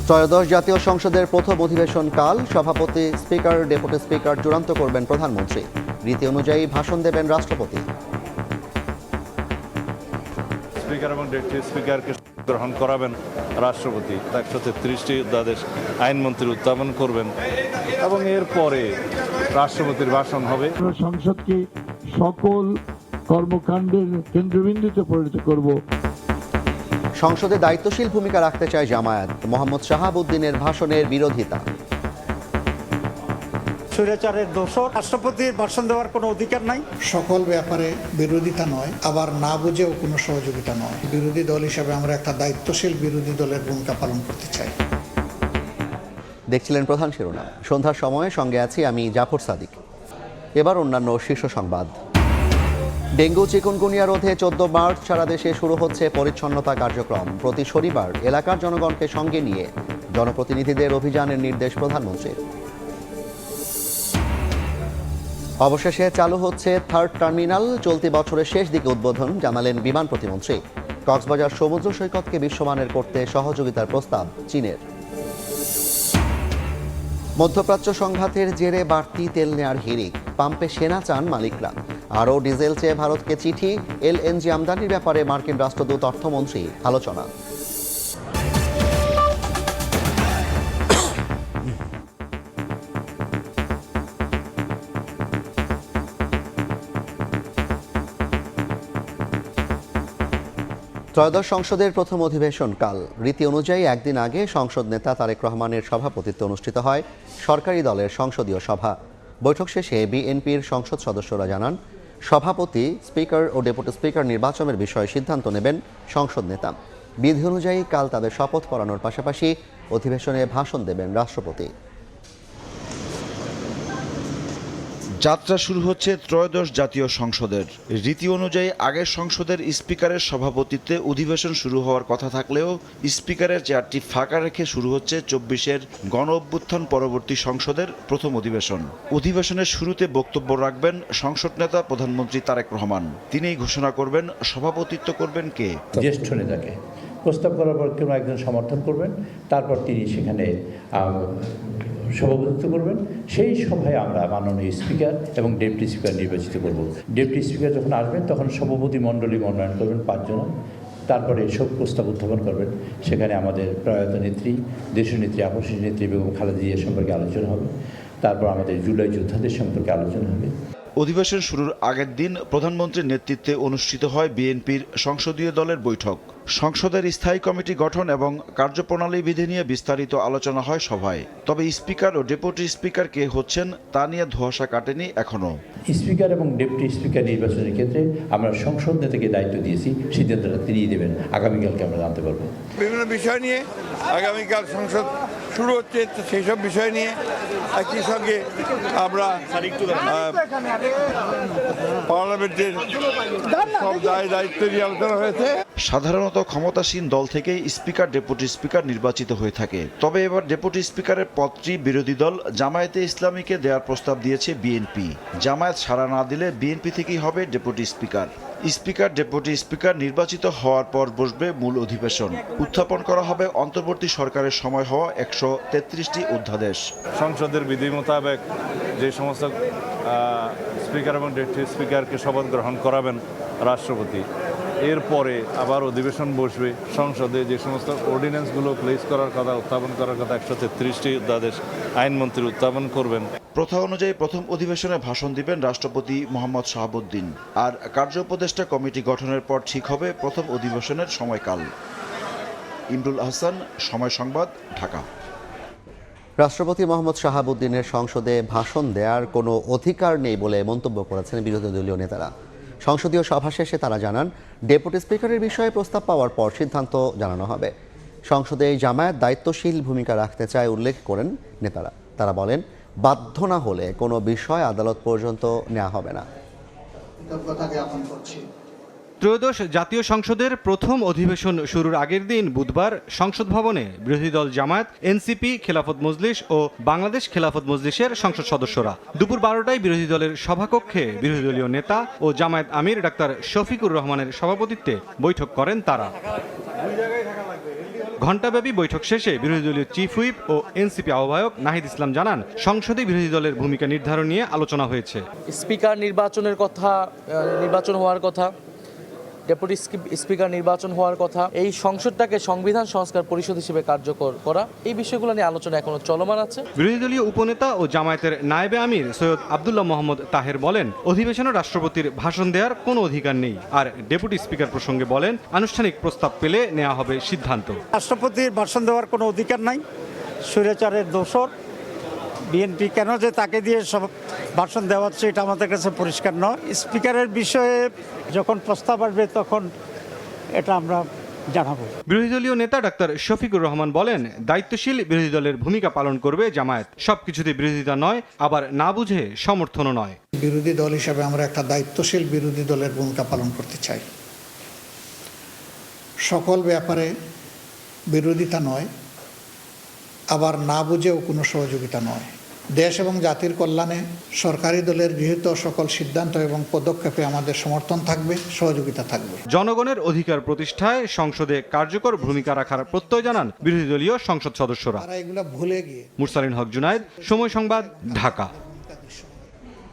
ত্রয়োদশ জাতীয় সংসদের প্রথম অধিবেশন কাল সভাপতি, স্পিকার, ডেপুটি স্পিকার চূড়ান্ত করবেন প্রধানমন্ত্রী। রীতি অনুযায়ী ভাষণ দেবেন রাষ্ট্রপতি। স্পিকার এবং ডেপুটি স্পিকারকে গ্রহণ করাবেন রাষ্ট্রপতি। 133টি অধ্যাদেশ আইনমন্ত্রী উত্থাপন করবেন এবং এরপরে রাষ্ট্রপতির ভাষণ হবে। সংসদকে সকল কর্মকাণ্ডের কেন্দ্রবিন্দুতে পরিণত করব। সংসদে দায়িত্বশীল ভূমিকা রাখতে চায় জামায়াত। মোহাম্মদ শাহাবুদ্দিনের ভাষণের বিরোধিতা। স্বৈরাচারের দোষর, রাষ্ট্রপতির ভাষণ দেওয়ার কোনো অধিকার নাই। সকল ব্যাপারে বিরোধিতা নয়, আবার না বুঝেও কোনো সহযোগিতা নয়। বিরোধী দল হিসেবে আমরা একটা দায়িত্বশীল বিরোধী দলের ভূমিকা পালন করতে চাই। দেখছিলেন প্রধান শিরোনাম। সন্ধ্যার সময়ে সঙ্গে আছি আমি জাফর সাদিক। এবার অন্যান্য শীর্ষ সংবাদ। ডেঙ্গু চিকুনগুনিয়া রোধে 14 মার্চ সারা দেশে শুরু হচ্ছে পরিচ্ছন্নতা কার্যক্রম। প্রতি শনিবার এলাকার জনগণকে সঙ্গে নিয়ে জনপ্রতিনিধিদের অভিযানের নির্দেশ প্রধানমন্ত্রীর। অবশেষে চালু হচ্ছে থার্ড টার্মিনাল। চলতি বছরের শেষ দিকে উদ্বোধন, জানালেন বিমান প্রতিমন্ত্রী। কক্সবাজার সমুদ্র সৈকতকে বিশ্বমানের করতে সহযোগিতার প্রস্তাব চীনের। মধ্যপ্রাচ্য সংঘাতের জেরে বাড়তি তেল নেয়ার হিড়িক। পাম্পে সেনা চান মালিকরা। আরও ডিজেল চেয়ে ভারতকে চিঠি। এলএনজি আমদানির ব্যাপারে মার্কিন রাষ্ট্রদূত, অর্থমন্ত্রী আলোচনা। ত্রয়োদশ সংসদের প্রথম অধিবেশন কাল। রীতি অনুযায়ী একদিন আগে সংসদ নেতা তারেক রহমানের সভাপতিত্বে অনুষ্ঠিত হয় সরকারি দলের সংসদীয় সভা। বৈঠক শেষে বিএনপির সংসদ সদস্যরা জানান, সভাপতি, স্পিকার ও ডেপুটি স্পিকার নির্বাচনের বিষয়ে সিদ্ধান্ত নেবেন সংসদ নেতা। বিধি অনুযায়ী কাল তাদের শপথ পড়ানোর পাশাপাশি অধিবেশনে ভাষণ দেবেন রাষ্ট্রপতি। যাত্রা শুরু হচ্ছে ত্রয়োদশ জাতীয় সংসদের। রীতি অনুযায়ী আগের সংসদের স্পিকারের সভাপতিত্বে অধিবেশন শুরু হওয়ার কথা থাকলেও স্পিকারের চেয়ারটি ফাঁকা রেখে শুরু হচ্ছে 24-এর গণ অভ্যুত্থান পরবর্তী সংসদের প্রথম অধিবেশন। অধিবেশনের শুরুতে বক্তব্য রাখবেন সংসদ নেতা প্রধানমন্ত্রী তারেক রহমান। তিনিই ঘোষণা করবেন সভাপতিত্ব করবেন কে। জ্যেষ্ঠ নেতাকে প্রস্তাব করার পর কেউ একজন সমর্থন করবেন, তারপর তিনি সেখানে সভাপতিত্ব করবেন। সেই সভায় আমরা মাননীয় স্পিকার এবং ডেপুটি স্পিকার নির্বাচিত করব। ডেপুটি স্পিকার যখন আসবেন তখন সভাপতি মণ্ডলী মনোনয়ন করবেন 5 জন। তারপরে শোক প্রস্তাব উত্থাপন করবেন। সেখানে আমাদের প্রয়াত নেত্রী, দেশনেত্রী, আপসী নেত্রী বেগম খালেদা জিয়া সম্পর্কে আলোচনা হবে। তারপর আমাদের জুলাই যোদ্ধাদের সম্পর্কে আলোচনা হবে। অধিবেশন শুরুর আগের দিন প্রধানমন্ত্রীর নেতৃত্বে অনুষ্ঠিত হয় বিএনপির সংসদীয় দলের বৈঠক। সংসদের স্থায়ী কমিটি গঠন এবং কার্যপ্রণালী বিধি নিয়ে বিস্তারিত আলোচনা হয় সভায়। তবে স্পিকার ও ডেপুটি স্পিকার কে হচ্ছেন তা নিয়ে ধোঁয়াশা কাটেনি এখনও। স্পিকার এবং ডেপুটি স্পিকার নির্বাচনের ক্ষেত্রে আমরা সংসদ নেতাকে দায়িত্ব দিয়েছি, সিদ্ধান্তটা তিনিই দেবেন। আগামীকালকে আমরা জানতে পারবো। বিভিন্ন বিষয় নিয়ে আগামীকাল সংসদ শুরু হচ্ছে, সেই সব বিষয় নিয়ে একই সঙ্গে আমরা পার্লামেন্টের সব দায়িত্ব নিয়ে আলোচনা হয়েছে। সাধারণত ক্ষমতাসীন দল থেকেই স্পিকার, ডেপুটি স্পিকার নির্বাচিত হয়ে থাকে। তবে এবার ডেপুটি স্পিকারের পদটি বিরোধী দল জামায়াতে ইসলামীকে দেওয়ার প্রস্তাব দিয়েছে বিএনপি। জামায়াত সাড়া না দিলে বিএনপি থেকেই হবে deputy speaker. Speaker, deputy speaker নির্বাচিত হওয়ার পর বসবে মূল অধিবেশন। উত্থাপন করা হবে অন্তর্বর্তী সরকারের সময় হওয়া 133টি অধ্যাদেশ। সংসদের বিধি মোতাবেক যে সমস্ত স্পিকার এবং ডেপুটি স্পিকারকে শপথ গ্রহণ করাবেন রাষ্ট্রপতি। এরপরে আবার অধিবেশন বসবে। সংসদে যে সমস্ত অর্ডিন্যান্সগুলো প্লেস করার কথা, উত্থাপন করার কথা 133টি অধ্যাদেশ আইনমন্ত্রী উত্থাপন করবেন। প্রথা অনুযায়ী প্রথম অধিবেশনে ভাষণ দিবেন রাষ্ট্রপতি মোহাম্মদ শাহাবুদ্দিন। আর কার্য উপদেষ্টা কমিটি গঠনের পর ঠিক হবে প্রথম অধিবেশনের সময়কাল। ইমরুল আহসান, সময় সংবাদ, ঢাকা। রাষ্ট্রপতি মোহাম্মদ শাহাবুদ্দিনের সংসদে ভাষণ দেওয়ার কোনো অধিকার নেই বলে মন্তব্য করেছেন বিরোধী দলীয় নেতারা। সংসদীয় সভা শেষে তারা জানান, ডেপুটি স্পিকারের বিষয়ে প্রস্তাব পাওয়ার পর সিদ্ধান্ত জানানো হবে। সংসদে জামায়াত দায়িত্বশীল ভূমিকা রাখতে চায় উল্লেখ করেন নেতারা। তারা বলেন, বাধ্য না হলে কোনো বিষয় আদালত পর্যন্ত নেওয়া হবে না। ত্রয়োদশ জাতীয় সংসদের প্রথম অধিবেশন শুরুর আগের দিন বুধবার সংসদ ভবনে বিরোধী দল জামায়াত, এনসিপি, খেলাফত মজলিস ও বাংলাদেশ খেলাফত মজলিসের সংসদ সদস্যরা দুপুর 12টায় বিরোধী দলের সভাকক্ষে বিরোধী দলীয় নেতা ও জামায়াত আমির ডাক্তার শফিকুর রহমানের সভাপতিত্বে বৈঠক করেন তারা। ঘণ্টাব্যাপী বৈঠক শেষে বিরোধী দলীয় চিফ হুইপ ও এনসিপি আহ্বায়ক নাহিদ ইসলাম জানান, সংসদে বিরোধী দলের ভূমিকা নির্ধারণ নিয়ে আলোচনা হয়েছে। স্পিকার নির্বাচন হওয়ার কথা, ডেপুটি স্পিকার নির্বাচন হওয়ার কথা, এই সংসদটাকে সংবিধান সংস্কার পরিষদ হিসেবে কার্যকর করা, এই বিষয়গুলো নিয়ে আলোচনা এখনো চলমান আছে। বিরোধী দলীয় উপনেতা ও জামায়াতের নায়েবে আমির সৈয়দ আব্দুল্লাহ মোহাম্মদ তাহের বলেন, অধিবেশনে রাষ্ট্রপতির ভাষণ দেওয়ার কোনো অধিকার নেই। আর ডেপুটি স্পিকার প্রসঙ্গে বলেন, আনুষ্ঠানিক প্রস্তাব পেলে নেওয়া হবে সিদ্ধান্ত। রাষ্ট্রপতির ভাষণ দেওয়ার কোনো অধিকার নাই। স্বৈরাচারের দোসর বিএনপি কেন যে তাকে দিয়ে সব ভাষণ দেওয়াচ্ছে এটা আমাদের কাছে পরিষ্কার নয়। স্পিকারের বিষয়ে যখন প্রস্তাব আসবে তখন এটা আমরা জানাবো। বিরোধী দলীয় নেতা ডাক্তার শফিকুর রহমান বলেন, দায়িত্বশীল বিরোধী দলের ভূমিকা পালন করবে জামায়াত। সবকিছুতে বিরোধিতা নয়, আবার না বুঝে সমর্থনও নয়। বিরোধী দল হিসাবে আমরা একটা দায়িত্বশীল বিরোধী দলের ভূমিকা পালন করতে চাই। সকল ব্যাপারে বিরোধিতা নয়, আবার না বুঝেও কোনো সহযোগিতা নয়। দেশ এবং জাতির কল্যাণে সরকারি দলের গৃহীত সকল সিদ্ধান্ত এবং পদক্ষেপে আমাদের সমর্থন থাকবে, সহযোগিতা থাকবে। জনগণের অধিকার প্রতিষ্ঠায় সংসদে কার্যকর ভূমিকা রাখার প্রত্যয় জানান বিরোধী দলীয় সংসদ সদস্যরা। এগুলো ভুলে গিয়ে মুরসালিন হক জুনায়েদ, সময় সংবাদ, ঢাকা।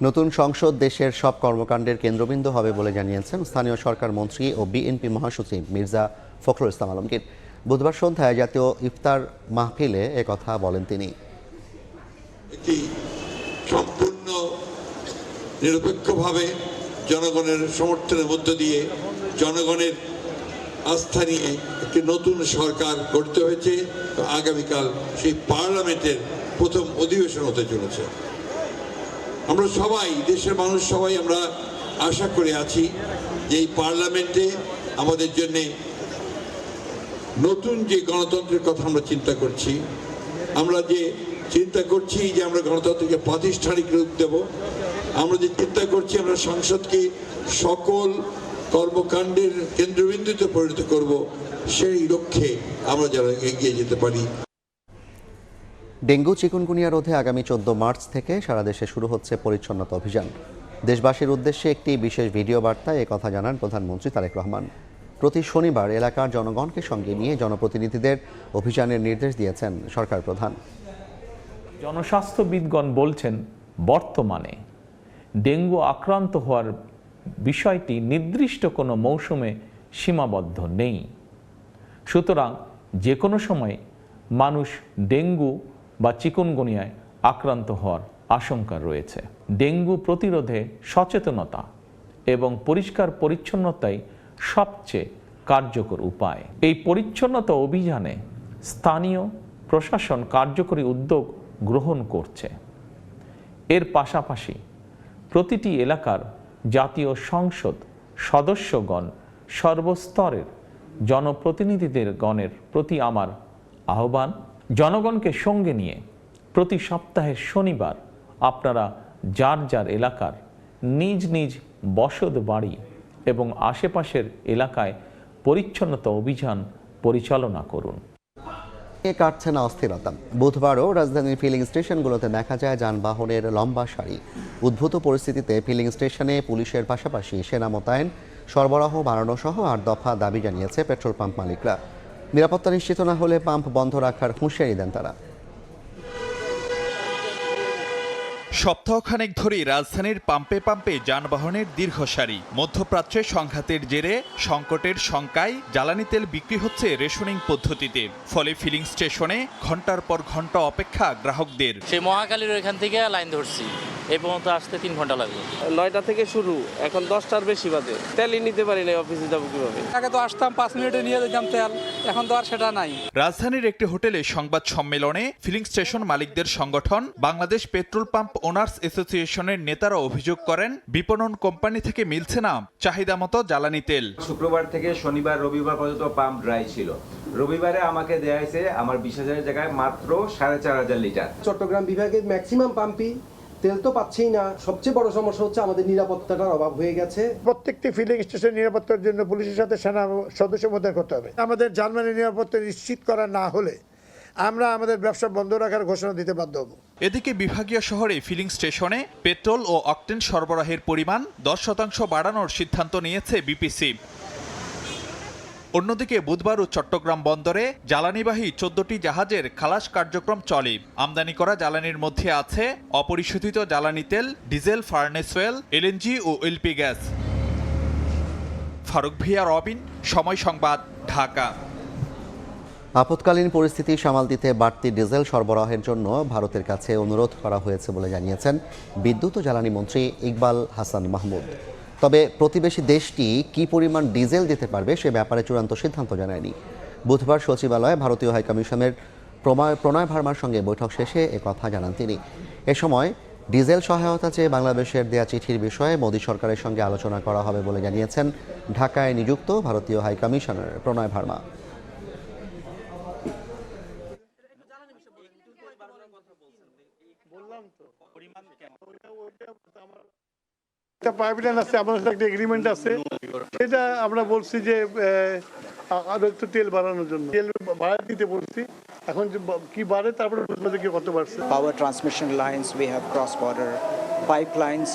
নতুন সংসদ দেশের সব কর্মকাণ্ডের কেন্দ্রবিন্দু হবে বলে জানিয়েছেন স্থানীয় সরকার মন্ত্রী ও বিএনপি মহাসচিব মির্জা ফখরুল ইসলাম আলমগীর। বুধবার সন্ধ্যায় জাতীয় ইফতার মাহফিলে একথা বলেন তিনি। এটি সম্পূর্ণ নিরপেক্ষভাবে জনগণের সমর্থনের মধ্য দিয়ে জনগণের আস্থা নিয়ে একটি নতুন সরকার গড়তে হয়েছে। আগামীকাল সেই পার্লামেন্টের প্রথম অধিবেশন হতে চলেছে। আমরা সবাই, দেশের মানুষ সবাই আমরা আশা করে আছি যে এই পার্লামেন্টে আমাদের জন্যে নতুন যে গণতন্ত্রের কথা আমরা চিন্তা করছি, আমরা যে চিন্তা করছি যে আমরা গণতন্ত্রকে প্রাতিষ্ঠানিক রূপ দেব, আমরা যে চিন্তা করছি আমরা সংসদকে সকল কর্মকাণ্ডের কেন্দ্রবিন্দুতে পরিণত করব, সেই লক্ষ্যে আমরা যারা এগিয়ে যেতে পারি। ডেঙ্গু চিকুনগুনিয়া রোধে আগামী 14 মার্চ থেকে সারা দেশে শুরু হচ্ছে পরিচ্ছন্নতা অভিযান। দেশবাসীর উদ্দেশ্যে একটি বিশেষ ভিডিও বার্তায় একথা জানান প্রধানমন্ত্রী তারেক রহমান। প্রতি শনিবার এলাকার জনগণকে সঙ্গে নিয়ে জনপ্রতিনিধিদের অভিযানের নির্দেশ দিয়েছেন সরকার প্রধান। জনস্বাস্থ্যবিদগণ বলছেন, বর্তমানে ডেঙ্গু আক্রান্ত হওয়ার বিষয়টি নির্দিষ্ট কোনো মৌসুমে সীমাবদ্ধ নেই। সুতরাং যে কোনো সময় মানুষ ডেঙ্গু বা চিকুনগুনিয়ায় আক্রান্ত হওয়ার আশঙ্কা রয়েছে। ডেঙ্গু প্রতিরোধে সচেতনতা এবং পরিষ্কার পরিচ্ছন্নতাই সবচেয়ে কার্যকর উপায়। এই পরিচ্ছন্নতা অভিযানে স্থানীয় প্রশাসন কার্যকরী উদ্যোগ গ্রহণ করছে। এর পাশাপাশি প্রতিটি এলাকার জাতীয় সংসদ সদস্যগণ সর্বস্তরের জনপ্রতিনিধিদের গণের প্রতি আমার আহ্বান, জনগণকে সঙ্গে নিয়ে প্রতি সপ্তাহের শনিবার আপনারা যার যার এলাকার নিজ নিজ বসত বাড়ি এবং আশেপাশের এলাকায় পরিচ্ছন্নতা অভিযান পরিচালনা করুন। কাটছে না অস্থিরতা। বুধবারও রাজধানীর ফিলিং স্টেশনগুলোতে দেখা যায় যানবাহনের লম্বা সারি। উদ্ভূত পরিস্থিতিতে ফিলিং স্টেশনে পুলিশের পাশাপাশি সেনা মোতায়েন, সরবরাহ বাড়ানো সহ 8 দফা দাবি জানিয়েছে পেট্রোল পাম্প মালিকরা। নিরাপত্তা নিশ্চিত না হলে পাম্প বন্ধ রাখার হুঁশিয়ারি দেন তারা। সপ্তাহখানেক ধরেই রাজধানীর পাম্পে পাম্পে যানবাহনের দীর্ঘ সারি। মধ্যপ্রাচ্যে সংঘাতের জেরে সংকটের শঙ্কায় জ্বালানি তেল বিক্রি হচ্ছে রেশনিং পদ্ধতিতে। ফলে ফিলিং স্টেশনে ঘন্টার পর ঘন্টা অপেক্ষা গ্রাহকদের। সেই মহাকালীর ওইখান থেকে লাইন ধরছি, এই পর্যন্ত আসতে 3 ঘন্টা লাগবে। 9টা থেকে শুরু, এখন 10টার বেশি বাজে। তেলই নিতে পারি না, অফিসে যাবো কিভাবে? আগে তো আসতাম 5 মিনিটে নিয়ে যেতাম তেল, এখন তো আর সেটা নাই। রাজধানীর একটি হোটেলে সংবাদ সম্মেলনে ফিলিং স্টেশন মালিকদের সংগঠন বাংলাদেশ পেট্রোল পাম্প ওনার্স অ্যাসোসিয়েশনের নেতারা অভিযোগ করেন, বিপণন কোম্পানি থেকে মিলছে না চাহিদা মতো জ্বালানি তেল। শুক্রবার থেকে শনিবার রবিবার পর্যন্ত পাম্প ড্রাই ছিল। রবিবারে আমাকে দেয়া হয়েছে আমার 20,000 জায়গায় মাত্র 4,500 লিটার। চট্টগ্রাম বিভাগের ম্যাক্সিমাম পাম্পই তেল তো পাচ্ছেই না। সবচেয়ে বড় সমস্যা হচ্ছে আমাদের নিরাপত্তাটার অভাব হয়ে গেছে। প্রত্যেকটি ফিলিং স্টেশন নিরাপত্তার জন্য পুলিশের সাথে সেনা সদস্য মোতায়েন করতে হবে। আমাদের যানবাহনের নিরাপত্তা নিশ্চিত করা না হলে আমরা আমাদের ব্যবসা বন্ধ রাখার ঘোষণা দিতে বাধ্য হব। এদিকে বিভাগীয় শহরে ফিলিং স্টেশনে পেট্রোল ও অকটেন সরবরাহের পরিমাণ 10% বাড়ানোর সিদ্ধান্ত নিয়েছে বিপিসি। অন্যদিকে বুধবার ও চট্টগ্রাম বন্দরে জ্বালানিবাহী 14টি জাহাজের খালাস কার্যক্রম চলে। আমদানি করা জ্বালানির মধ্যে আছে অপরিশোধিত জ্বালানি তেল, ডিজেল, ফার্নেস অয়েল, এলএনজি ও এলপি গ্যাস। ফারুক ভিয়া, রবিন, সময় সংবাদ, ঢাকা। আপৎকালীন পরিস্থিতি সামাল দিতে বাড়তি ডিজেল সরবরাহের জন্য ভারতের কাছে অনুরোধ করা হয়েছে বলে জানিয়েছেন বিদ্যুৎ ও জ্বালানি মন্ত্রী ইকবাল হাসান মাহমুদ। তবে প্রতিবেশী দেশটি কী পরিমাণ ডিজেল দিতে পারবে সে ব্যাপারে চূড়ান্ত সিদ্ধান্ত জানায়নি। বুধবার সচিবালয়ে ভারতীয় হাইকমিশনের প্রণয় ভার্মার সঙ্গে বৈঠক শেষে একথা জানান তিনি। এ সময় ডিজেল সহায়তা চেয়ে বাংলাদেশের দেয়া চিঠির বিষয়ে মোদী সরকারের সঙ্গে আলোচনা করা হবে বলে জানিয়েছেন ঢাকায় নিযুক্ত ভারতীয় হাইকমিশনার প্রণয় ভার্মা। পাইপলাইন আছে, আমাদের সাথে একটা এগ্রিমেন্ট আছে, সেটা আমরা বলছি যে আরো একটু তেল বাড়ানোর জন্য তেল বাড়া দিতে বলছি। এখন কি বাড়ে তারপরে বুঝবো যে কত বাড়ছে। Power transmission lines, we have cross-border pipelines.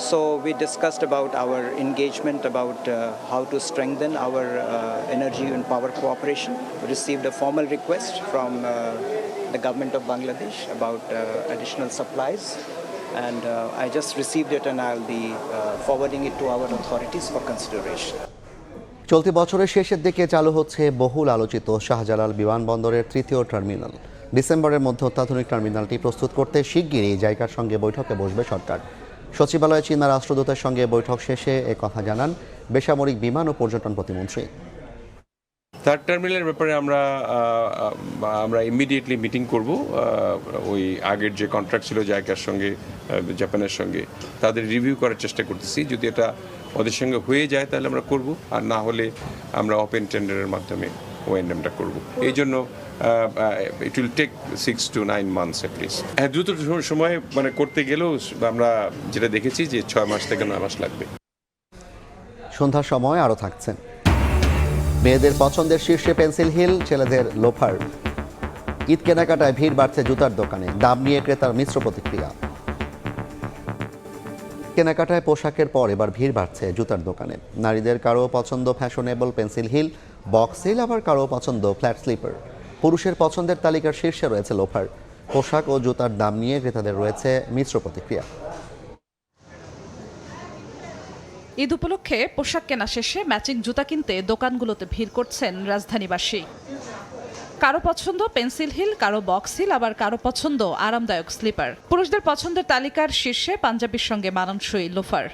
So we discussed about our engagement about how to strengthen our energy and power cooperation. We received a formal request from the government of Bangladesh about additional supplies. And I just received it and I'll be forwarding it to our authorities for consideration. চলতি বছরের শেষের দিকে চালু হচ্ছে বহুল আলোচিত শাহজালাল বিমানবন্দরের তৃতীয় টার্মিনাল। ডিসেম্বরের মধ্যে অত্যাধুনিক টার্মিনালটি প্রস্তুত করতে শিগগিরই জাইকার সঙ্গে বৈঠকে বসবে সরকার। সচিবালয়ে চীনা রাষ্ট্রদূতের সঙ্গে বৈঠক শেষে একথা জানান বেসামরিক বিমান ও পর্যটন প্রতিমন্ত্রী। থার্ড টার্মিনালের ব্যাপারে আমরা ইমিডিয়েটলি মিটিং করব। ওই আগের যে কন্ট্রাক্ট ছিল জাইকার সঙ্গে, জাপানের সঙ্গে, তাদের রিভিউ করার চেষ্টা করতেছি। যদি এটা ওদের সঙ্গে হয়ে যায় তাহলে আমরা করব, আর না হলে আমরা ওপেন টেন্ডারের মাধ্যমে ওএনএমটা করব। এই জন্য it will take 6 to 9 months at least. হ্যাঁ, দ্রুত সময় করতে গেলেও আমরা যেটা দেখেছি যে 6 মাস থেকে 9 মাস লাগবে। সন্ধ্যার সময় আরও থাকছেন মেয়েদের পছন্দের শীর্ষে পেন্সিল হিল, ছেলেদের লোফার। ঈদ কেনাকাটায় ভিড় বাড়ছে জুতার দোকানে, দাম নিয়ে ক্রেতার মিশ্র প্রতিক্রিয়া। কেনাকাটায় পোশাকের পর এবার ভিড় বাড়ছে জুতার দোকানে। নারীদের কারো পছন্দ fashionable pencil hill, box hill, আবার কারো পছন্দ ফ্ল্যাট স্লিপার। পুরুষের পছন্দের তালিকার শীর্ষে রয়েছে লোফার। পোশাক ও জুতার দাম নিয়ে ক্রেতাদের রয়েছে মিশ্র প্রতিক্রিয়া। ঈদ উপলক্ষে পোশাক কেনা শেষে ম্যাচিং জুতা কিনতে দোকানগুলোতে ভিড় করছেন রাজধানীবাসী। কারো পছন্দ পেন্সিল হিল, কারো বক্স হিল, আবার কারো পছন্দ আরামদায়ক স্লিপার। পুরুষদের পছন্দের তালিকার শীর্ষে পাঞ্জাবির সঙ্গে মানানসই লোফার।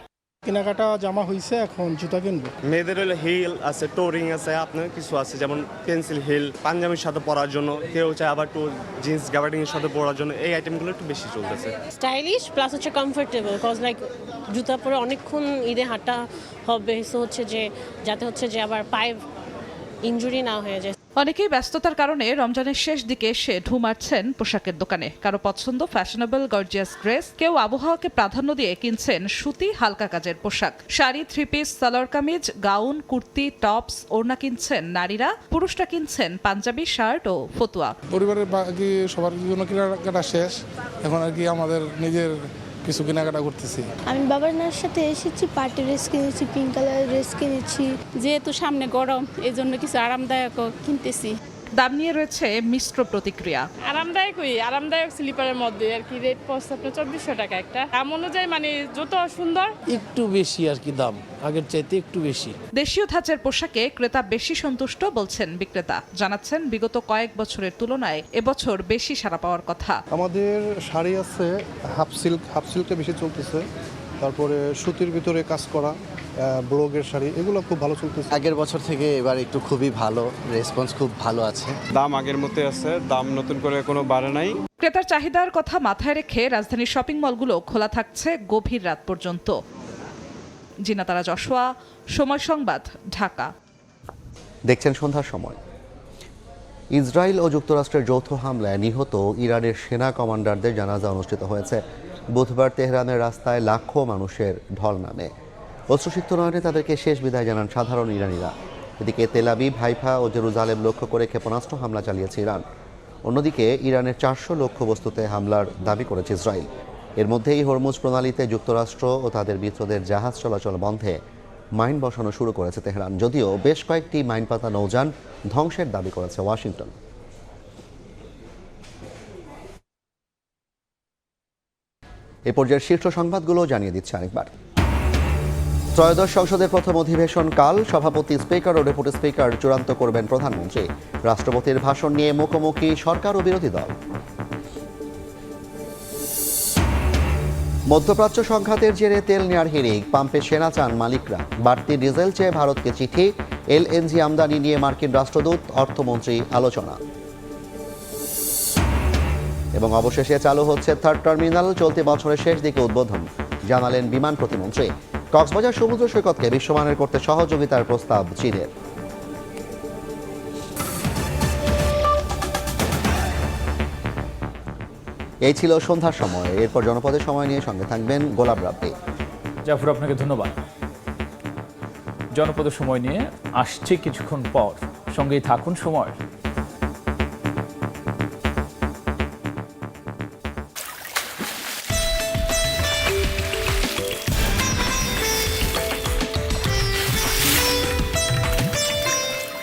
কেনাকাটা জামা হয়েছে, এখন জুতা কিনবো। মেয়েদের হলে হিল আছে, টোরিং আছে, আপনার কিছু আছে যেমন পেন্সিল হিল পাঞ্জাবির সাথে পরার জন্য, কেউ চায় আবার একটু জিন্স গ্যাবার্ডিং এর সাথে পরার জন্য। এই আইটেমগুলো একটু বেশি চলতেছে। স্টাইলিশ প্লাস হচ্ছে কমফোর্টেবল, কজ লাইক জুতা পরে অনেকক্ষণ ঈদে হাঁটা হবে, সো হচ্ছে যে যাতে হচ্ছে যে আবার পায়ে ইনজুরি না হয়ে যায়। অনেকেই ব্যস্ততার কারণে রমজানের শেষ দিকে এসে ঢু মারছেন পোশাকের দোকানে। কারো পছন্দ ফ্যাশনেবল গর্জিয়াস ড্রেস, কেউ আবহাওয়াকে প্রাধান্য দিয়ে কিনছেন সুতি হালকা কাজের পোশাক। Sari, three piece, salwar kameez, gown, kurti, tops, ওড়না কিনছেন নারীরা। পুরুষরা কিনছেন পাঞ্জাবি, শার্ট ও ফতুয়া। পরিবারের বাকি সবার জন্য কেনাকাটা শেষ, এখন আর কি আমাদের নিজের কিছু কেনাকাটা করতেছি। আমি বাবার নার সাথে এসেছি, পার্টি ড্রেস কিনেছি, পিঙ্ক কালারের ড্রেস কিনেছি। যেহেতু সামনে গরম, এই জন্য কিছু আরামদায়ক কিনতেছি। দাম নিয়ে রয়েছে মিশ্র প্রতিক্রিয়া। আরামদায়ক স্লিপারের মধ্যে আর কি রেট পড়ছে আপনার 2400 টাকা একটা। দাম অনুযায়ী যত সুন্দর, একটু বেশি আর কি দাম, আগের চাইতে একটু বেশি। দেশীয় ধাঁচের পোশাকে ক্রেতা বেশি সন্তুষ্ট বলছেন বিক্রেতা। জানাচ্ছেন বিগত কয়েক বছরের তুলনায় এবছর বেশি সাড়া পাওয়ার কথা। আমাদের শাড়ি আছে হাফ সিল্কটা বেশি চলতেছে, তারপরে সুতির ভিতরে কাজ করা ব্লগের শাড়ি, এগুলো খুব ভালো চলতেছে। আগের বছর থেকে এবার একটু খুবই ভালো রেসপন্স, খুব ভালো আছে। দাম আগের মতো আছে, দাম নতুন করে কোনো বাড়ে নাই। ক্রেতার চাহিদার কথা মাথায় রেখে রাজধানীর শপিং মলগুলো খোলা থাকছে গভীর রাত পর্যন্ত। জিনাতারা যশোয়া, সময় সংবাদ, ঢাকা। দেখছেন সন্ধ্যার সময়। ইসরায়েল ও যুক্তরাষ্ট্রের যৌথ হামলায় নিহত ইরানের সেনা কমান্ডারদের জানাজা অনুষ্ঠিত হয়েছে। বুধবার তেহরানের রাস্তায় লাখো মানুষের ঢল নামে। অশ্রুসিক্ত নয়নে তাদেরকে শেষ বিদায় জানান সাধারণ ইরানিরা। এদিকে তেল আবিব, হাইফা ও জেরুজালেম লক্ষ্য করে ক্ষেপণাস্ত্র হামলা চালিয়েছে ইরান। অন্যদিকে ইরানের 400 লক্ষ্যবস্তুতে হামলার দাবি করেছে ইসরায়েল। এর মধ্যেই হরমুজ প্রণালীতে যুক্তরাষ্ট্র ও তাদের মিত্রদের জাহাজ চলাচল বন্ধে মাইন বসানো শুরু করেছে তেহরান, যদিও বেশ কয়েকটি মাইন পাতা নৌযান ধ্বংসের দাবি করেছে ওয়াশিংটন। এ পর্যায়ের শীর্ষ সংবাদগুলো জানিয়ে দিচ্ছে আরেকবার। ত্রয়োদশ সংসদের প্রথম অধিবেশন কাল। সভাপতি, স্পিকার ও ডেপুটি স্পিকার চূড়ান্ত করবেন প্রধানমন্ত্রী। রাষ্ট্রপতির ভাষণ নিয়ে মুখোমুখি সরকার ও বিরোধী দল। মধ্যপ্রাচ্য সংঘাতের জেরে তেল নেয়ার হিড়িক, পাম্পে সেনা চান মালিকরা। বাড়তি ডিজেল চেয়ে ভারতকে চিঠি। এলএনজি আমদানি নিয়ে মার্কিন রাষ্ট্রদূত, অর্থমন্ত্রী আলোচনা। এবং অবশেষে চালু হচ্ছে থার্ড টার্মিনাল, চলতি বছরের শেষ দিকে উদ্বোধন, জানালেন বিমান প্রতিমন্ত্রী। কক্সবাজার সমুদ্র সৈকতকে বিশ্বমানের করতে সহযোগিতার প্রস্তাব চীনের। এই ছিল সন্ধ্যার সময়। এরপর জনপদের সময় নিয়ে সঙ্গে থাকবেন গোলাপ রাব্বি। জাফর, আপনাকে ধন্যবাদ। জনপদের সময় নিয়ে আসছে কিছুক্ষণ পর, সঙ্গেই থাকুন সময়।